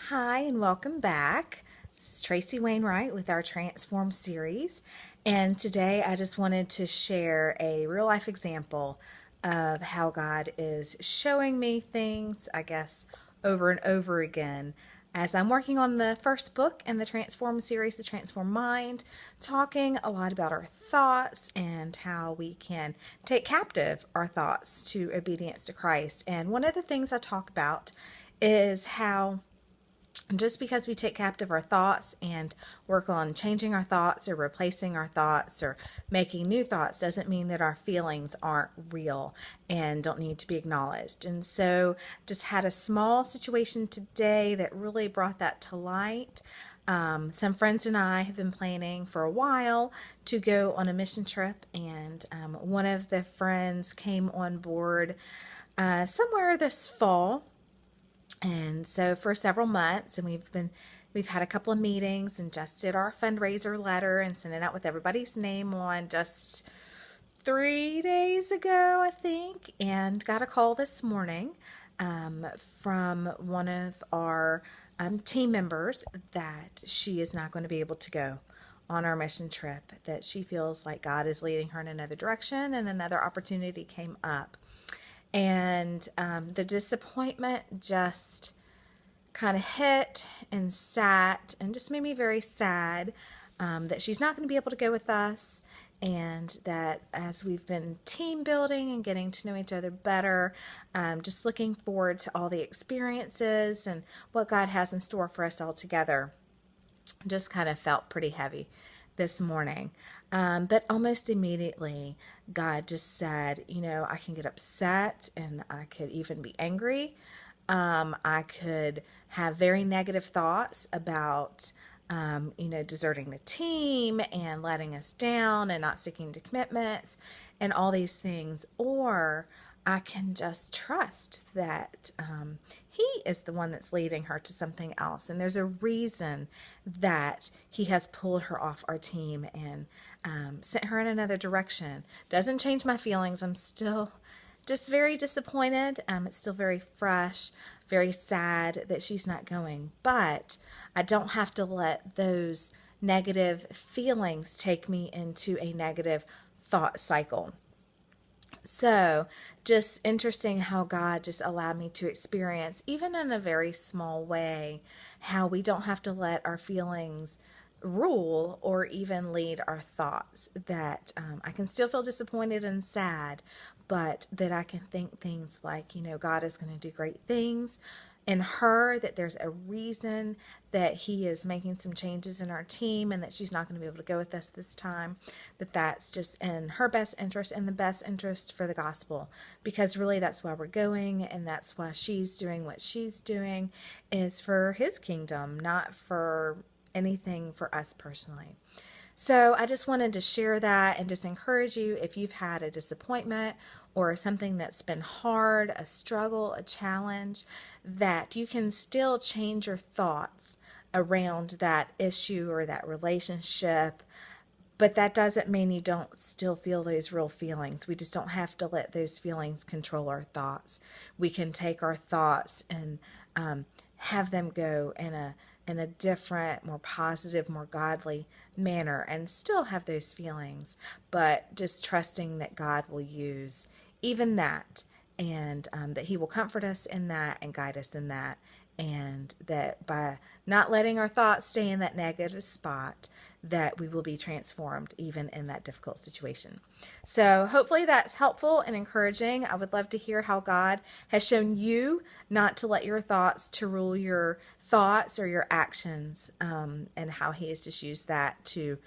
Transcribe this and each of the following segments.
Hi, and welcome back. This is Tracy Wainwright with our Transform series. And today I just wanted to share a real life example of how God is showing me things, I guess, over and over again as I'm working on the first book in the Transform series, The Transform Mind, talking a lot about our thoughts and how we can take captive our thoughts to obedience to Christ. And one of the things I talk about is how just because we take captive our thoughts and work on changing our thoughts or replacing our thoughts or making new thoughts doesn't mean that our feelings aren't real and don't need to be acknowledged. And so just had a small situation today that really brought that to light. Some friends and I have been planning for a while to go on a mission trip, and one of the friends came on board somewhere this fall. And so for several months, and we've had a couple of meetings and just did our fundraiser letter and sent it out with everybody's name on just 3 days ago, I think, and got a call this morning from one of our team members that she is not going to be able to go on our mission trip, that she feels like God is leading her in another direction and another opportunity came up. And the disappointment just kind of hit and sat and just made me very sad that she's not going to be able to go with us, and that as we've been team building and getting to know each other better, just looking forward to all the experiences and what God has in store for us all together, just kind of felt pretty heavy this morning. But almost immediately, God just said, I can get upset and I could even be angry. I could have very negative thoughts about, deserting the team and letting us down and not sticking to commitments and all these things. Or I can just trust that He is the one that's leading her to something else. And there's a reason that He has pulled her off our team and sent her in another direction. Doesn't change my feelings. I'm still just very disappointed. It's still very fresh, very sad that she's not going. But I don't have to let those negative feelings take me into a negative thought cycle. So, just interesting how God just allowed me to experience, even in a very small way, how we don't have to let our feelings rule or even lead our thoughts. That I can still feel disappointed and sad, but that I can think things like, God is going to do great things in her, that there's a reason that He is making some changes in our team and that she's not going to be able to go with us this time, that's just in her best interest and the best interest for the gospel, because really that's why we're going, and that's why she's doing what she's doing, is for His kingdom, not for anything for us personally. So I just wanted to share that and just encourage you, if you've had a disappointment or something that's been hard, a struggle, a challenge, that you can still change your thoughts around that issue or that relationship. But that doesn't mean you don't still feel those real feelings. We just don't have to let those feelings control our thoughts. We can take our thoughts and have them go in a different, more positive, more godly manner and still have those feelings, but just trusting that God will use even that, and that He will comfort us in that and guide us in that, and that by not letting our thoughts stay in that negative spot, that we will be transformed even in that difficult situation. So hopefully that's helpful and encouraging. I would love to hear how God has shown you not to let your thoughts to rule your thoughts or your actions, and how He has just used that to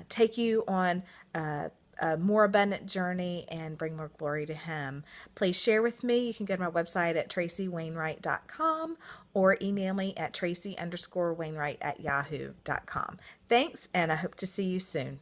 take you on a more abundant journey and bring more glory to Him. Please share with me. You can go to my website at tracywainwright.com or email me at tracy_wainwright@yahoo.com. Thanks, and I hope to see you soon.